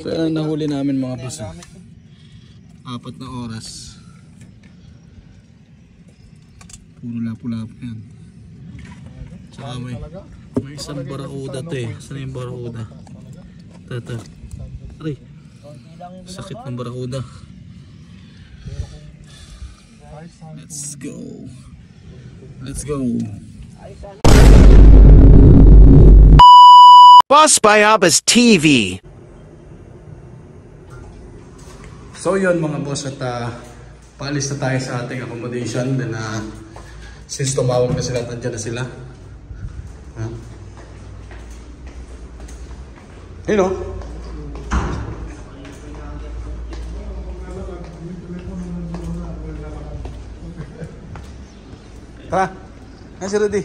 So yan ang nahuli namin mga boss. 4 na oras. Puro lapu-lapu yan. Tsaka may isang barakuda to eh. Saan yung barakuda? Tata. Aray. Sakit ng barakuda. Let's go. Let's go. Boss Bayabas TV. So yun mga boss at paalis na tayo sa ating accommodation. Then since tumawag na sila at nandiyan na sila. You know. Tara. Yan si Rudy.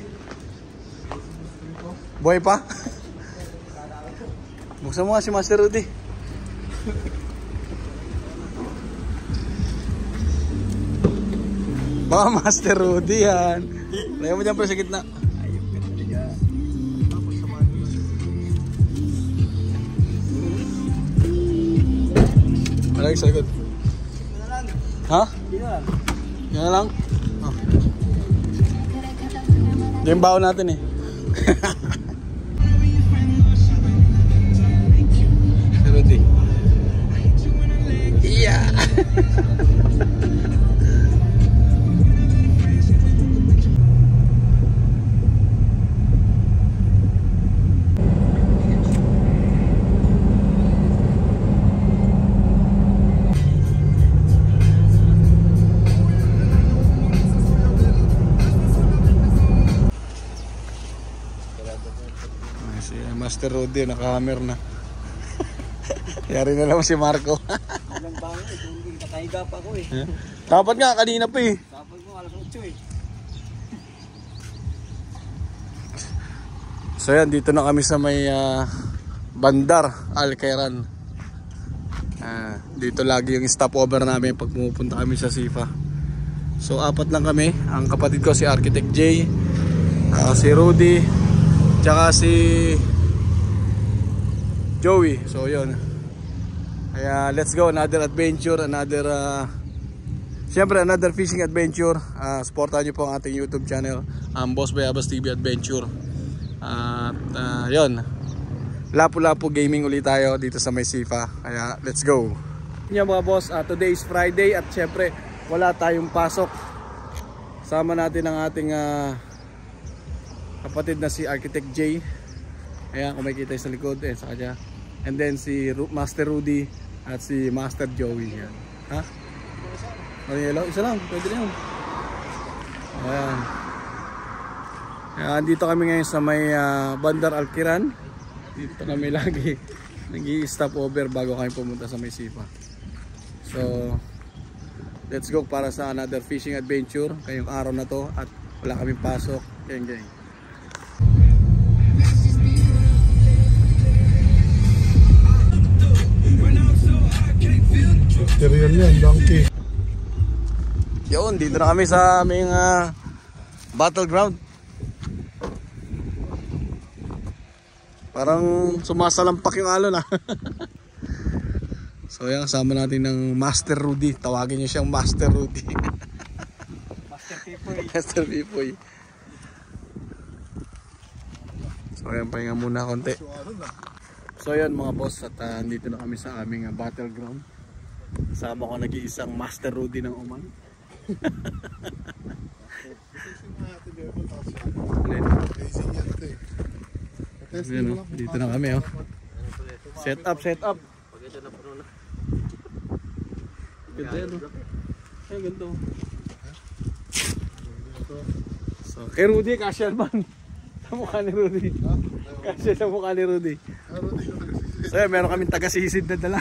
Buhay pa? Buksan mo nga si Master Rudy. Baka Master Rudy yan. Lagyan mo dyan pa sa gitna. Malagay sa likod. Ha? Yan na lang? Oh. Yung baon natin eh. Si Rudy. Yeah! Master Rudy, naka-hammer na. Yari na lang si Marco. Ilang bango eh, kung kakahiga pa ako eh. Dapat nga, kanina pa eh. Dapat mo, alas 8 eh. So yan, dito na kami sa may Bandar Alqueran. Dito lagi yung stopover namin pag pumupunta kami sa Sifa. So 4 lang kami. Ang kapatid ko si Architect J, si Rudy, tsaka si Joey. So yun. Kaya let's go, another adventure, siyempre another fishing adventure. Supportahan nyo po ang ating YouTube channel, Boss Bayabas TV Adventure. At yun, lapu-lapu gaming ulit tayo dito sa may Sifa. Kaya let's go. Yan mga boss, today is Friday at siyempre wala tayong pasok. Sama natin ang ating kapatid na si Architect J. Ayan, kung makikita sa likod sa kanya. And then si Master Rudy at si Master Joey. Yan. Ha? Ano yellow? Isa lang, pwede na yun. Ayan. Ayan, dito kami ngayon sa may Bandar Alqueran. Dito kami lagi nag-i-stop over bago kami pumunta sa may Sifa. So let's go para sa another fishing adventure ngayong araw na to at wala kaming pasok. Gang. Material yan, donkey. Yun, dito na kami sa aming battleground. Parang sumasalampak yung alon. So yan, kasama natin ng Master Rudy. Tawagin niyo siyang Master Rudy. Master Pipoy. Master Pipoy. So yan, pahinga muna konti. So yan mga boss, at dito na kami sa aming battleground. Kasama ko nag-iisang Master Rudy ng Oman. Dito na kami oh. Set up. Ganda yan oh. Ay ganito. So kay Rudy, kasya naman. Sa mukha ni Rudy. Kasya sa mukha ni Rudy. So yan, meron kaming taga-sisid na dala.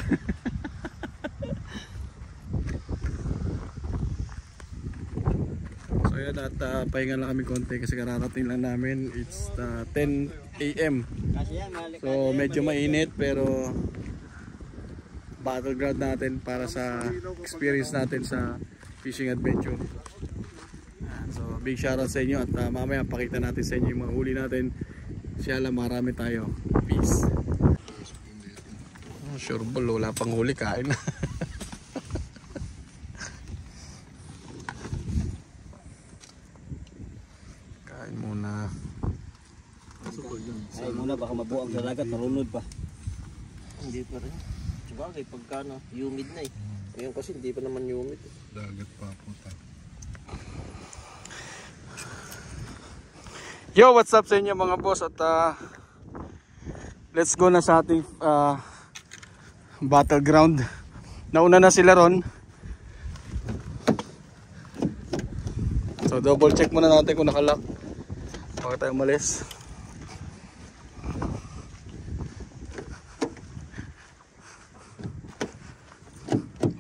So yan, at pahinga lang kami konti kasi kararating lang namin. It's 10 AM. So medyo mainit pero battleground natin para sa experience natin sa fishing adventure. So big shoutout sa inyo at mamaya pakita natin sa inyo yung mga huli natin. Inshallah marami tayo. Peace. Sure ball, wala pang huli, kain na. Kain muna. Ay muna, baka mabuang sa dagat, marunod pa. Hindi pa rin. Sabagay, pagka no, humid na eh. Ngayon kasi hindi pa naman humid. Dagat pa puta. Yo, what's up sa inyo mga boss, at let's go na sa ating battleground. Nauna na sila ron. So double check muna natin kung nakalock bago tayo umalis.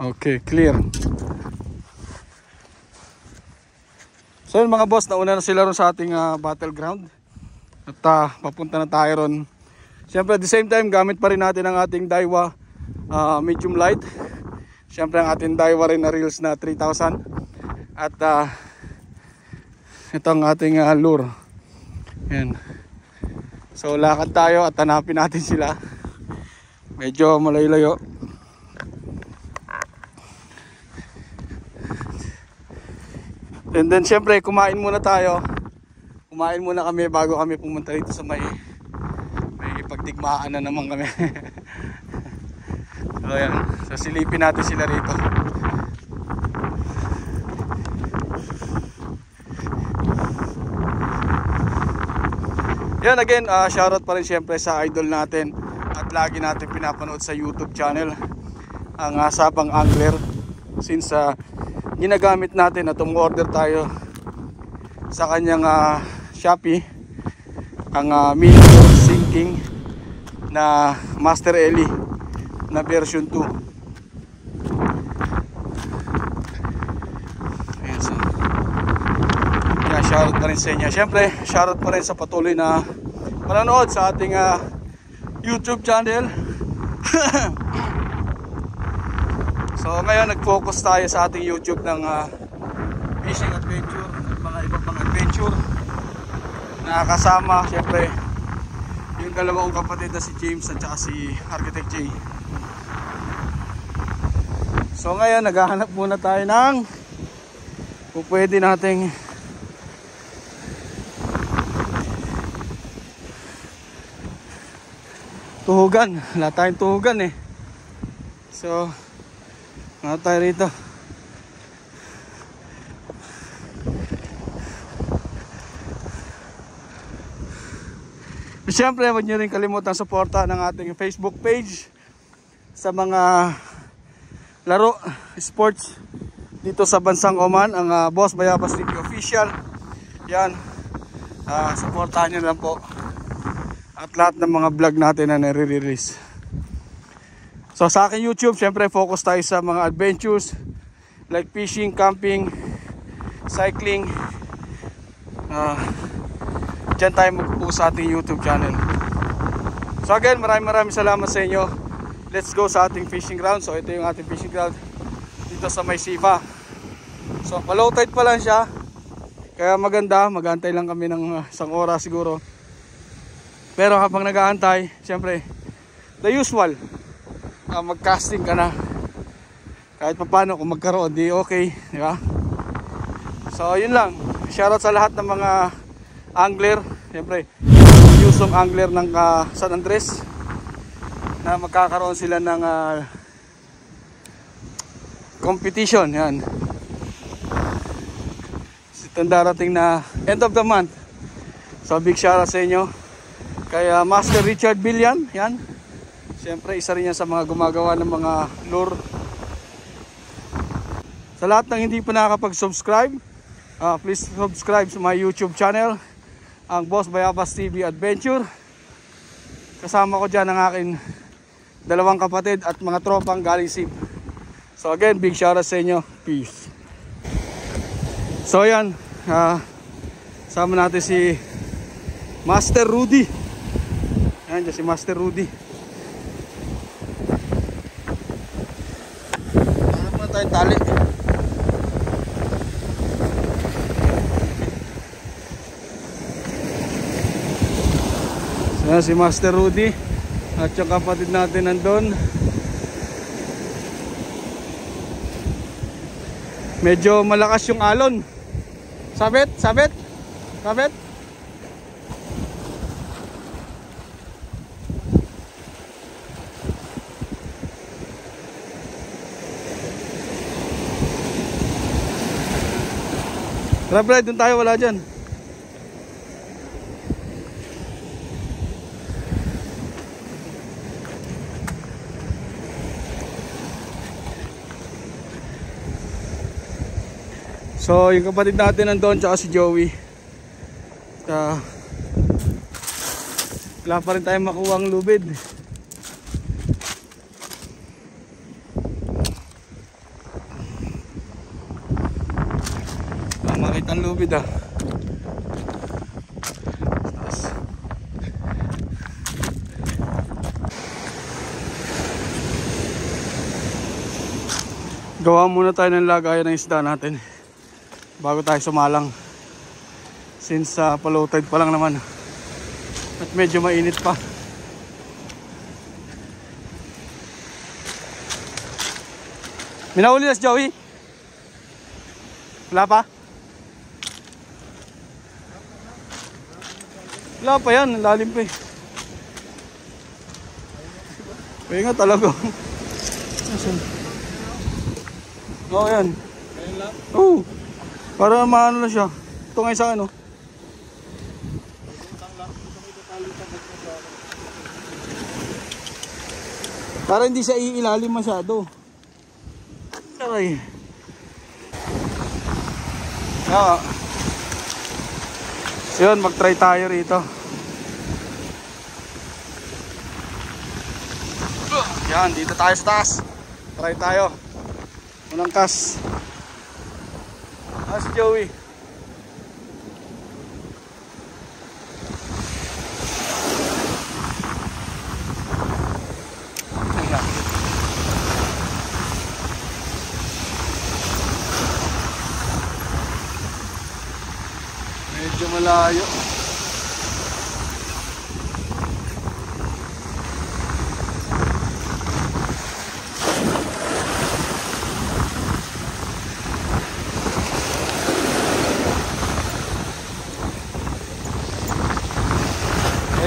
Okay, clear. So yun mga boss, nauna na sila ron sa ating battleground. At papunta na tayo ron. Siyempre at the same time, gamit pa rin natin ang ating Daiwa medium light. Siyempre ang ating Daiwa rin na reels na 3000. At ito ang ating lure. Yan. So lakad tayo at hanapin natin sila. Medyo malayo-layo. And then syempre kumain muna tayo. Kumain muna kami bago kami pumunta dito sa may pagdigmaan na naman kami. So yan, so silipin natin sila rito. Yan again, shoutout pa rin syempre sa idol natin at lagi natin pinapanood sa YouTube channel, ang Sabang Angler. Since ginagamit natin at umorder tayo sa kanyang Shopee ang mini sinking na Master Ellie na version 2. Ayan, so yeah, shoutout pa rin sa inyo. Siyempre shoutout pa rin sa patuloy na manonood sa ating YouTube channel. So ngayon nag-focus tayo sa ating YouTube ng fishing adventure at mga iba pang adventure. Nakakasama syempre yung dalawang kapatid na si James at saka si Architect Jay. So ngayon naghahanap muna tayo ng kung pwede nating tuhugan. Wala tayong tuhugan eh. So ano tayo rito? Siyempre, huwag nyo rin kalimutan suporta ng ating Facebook page sa mga laro, sports dito sa bansang Oman, ang Boss Bayabas TV Official. Yan, suportahan nyo lang po at lahat ng mga vlog natin na nare-release. So sa aking YouTube, syempre focus tayo sa mga adventures like fishing, camping, cycling. Diyan tayo mag-focus sa ating YouTube channel. So again, maraming salamat sa inyo. Let's go sa ating fishing ground. So ito yung ating fishing ground dito sa May Sifa. So low tide pa lang siya, kaya maganda, mag-aantay lang kami ng isang oras siguro. Pero habang nag-aantay, syempre the usual, mag-casting ka na kahit pa paano, kung magkaroon di okay, di ba? So yun lang, shoutout sa lahat ng mga angler, siyempre Yusong angler ng San Andres na magkakaroon sila ng competition. Yan, itong darating na end of the month. So big shoutout sa inyo kay Master Richard Billian. Yan, siyempre isa rin yan sa mga gumagawa ng mga lure. Sa lahat ng hindi pa nakakapag-subscribe, please subscribe sa my YouTube channel, ang Boss Bayabas TV Adventure. Kasama ko dyan ang aking dalawang kapatid at mga tropang galing SIP. So again, big shoutout sa inyo. Peace. So yan, sama natin si Master Rudy. Yan dyan si Master Rudy. Hanap na tayong tali. So yan si Master Rudy. At yung kapatid natin nandun. Medyo malakas yung alon. Sabit, sabit, sabit. Tara Brad, dun tayo, wala dyan. So yung kapatid natin nandun tsaka si Joey. Wala pa rin tayo makuha ang lubid. Makita ang lubid ah. Gawa muna tayo ng lagayan ng isda natin bago tayo sumalang, since low tide pa lang naman at medyo mainit pa. Minahuli na si Joey? Wala pa? Wala pa yan, lalim pa eh. Kaya nga talaga. Oo yan. Oo. Para maano na siya. Ito nga isa ano. Para hindi siya iilalim masyado. Okay. Yeah. So yun, mag-try tayo rito. Yan, dito tayo sa taas. Try tayo. Unang cast. Si Joey. Medyo malayo.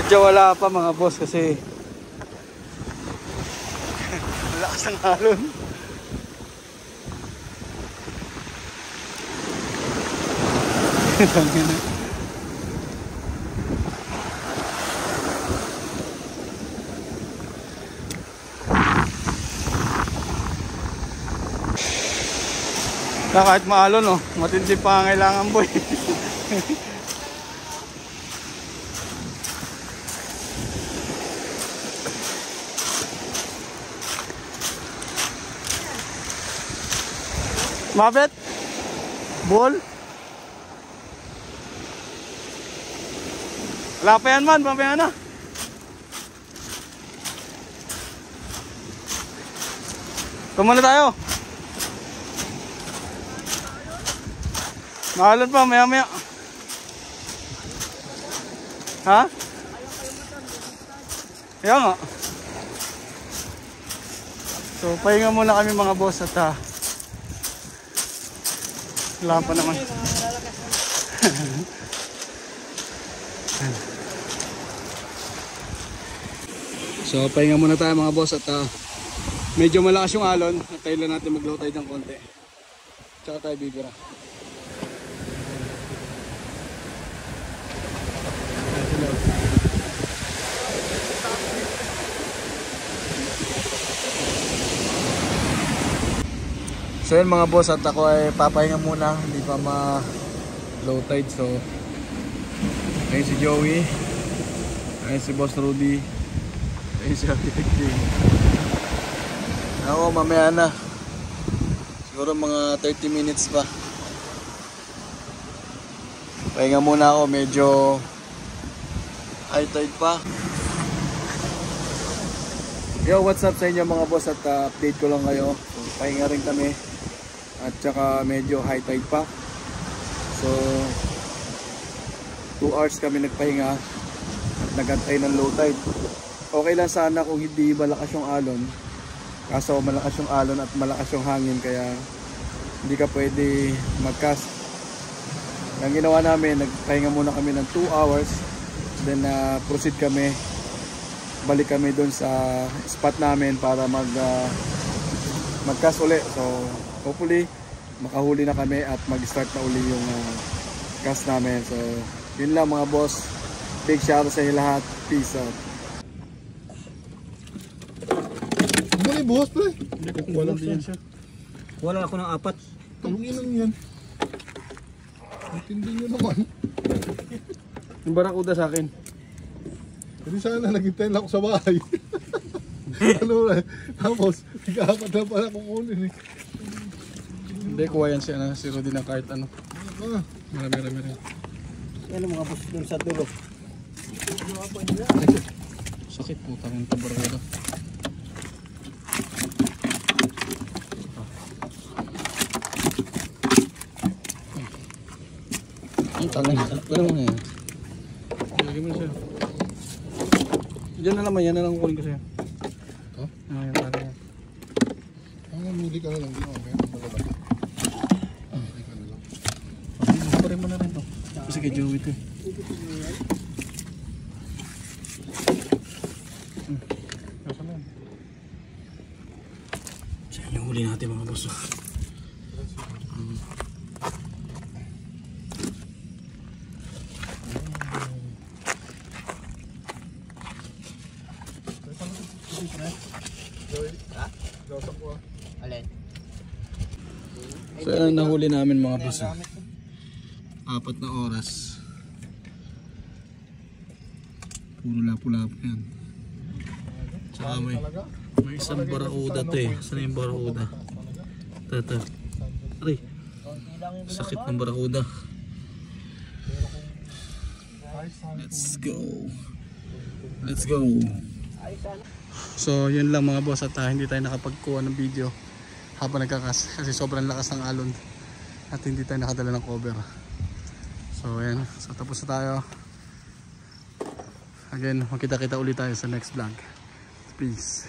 Medyo wala pa mga boss kasi malakas ang alon. Kahit maalon oh, matindi pa ang kailangan boy. Mabet? Ball? Wala pa yan man, mamaya na. Tumuna tayo. Mahalon pa, maya maya. Ha? Kaya nga. So, pahinga muna kami mga boss at wala pa naman. So pahinga muna tayo mga boss at medyo malakas yung alon at tayo lang natin mag-low tide ng konti. Tsaka tayo bibira. So yun mga boss at ako ay papahinga muna, hindi pa ma-low tide. So ayun si Joey, ayun si Boss Rudy, ayun si Ate King. Ako mamaya na, siguro mga 30 minutes pa. Pahinga muna ako, medyo high tide pa. Yo, what's up sa inyo mga boss at update ko lang kayo. So, pahinga rin kami. At saka medyo high tide pa. So 2 hours kami nagpahinga at nagantay ng low tide. okay lang sana kung hindi malakas yung alon. Kaso malakas yung alon at malakas yung hangin, kaya hindi ka pwede mag-cast. Ang ginawa namin, nagpahinga muna kami ng 2 hours, then proceed kami, balik kami doon sa spot namin para mag-cast uli. So hopefully makahuli na kami at mag-start na uli yung cast namin. So yun lang mga boss, big shout out sa inyo lahat, peace out. Muli buhos pre. Walang din siya. Wala ako ng 4. Tangin lang yan. Intindi nyo naman. Yung barakuda sa akin. Hindi sana naghintay lang ako sa bahay. Ano na. Tapos, ika-4 na pala kukunin eh. Hindi, kuha yan si Rudy na kahit ano. Ah, Marami. Yan ang mga boss dun sa dulo. Sakit po, tanong ito barakuda. Ang tanong, ano mo yan? Lagyan mo na siya. Diyan na naman, yan na lang kukunin ko sa'yo. Ito? Yan, yan. Mamili ka na lang. Di okay. Malala. Mamili ka na lang. Parin mo na rin to. Kasi kay Joey to. Nasa na yan. Diyan yung huli natin mga boss. Alin? So yan ang nahuli namin mga boss. 4 na oras. Puro lapu-lapu yan. Tsaka may isang barakuda to eh. Saan yung barakuda? Tata. Aray. Sakit ng barakuda. Let's go. Let's go. So yun lang mga boss, at hindi tayo nakapagkuha ng video habang nagkakas kasi sobrang lakas ng alon at hindi tayo nakadala ng cover. So ayan, so tapos na tayo. Again, magkita-kita ulit tayo sa next vlog. Peace.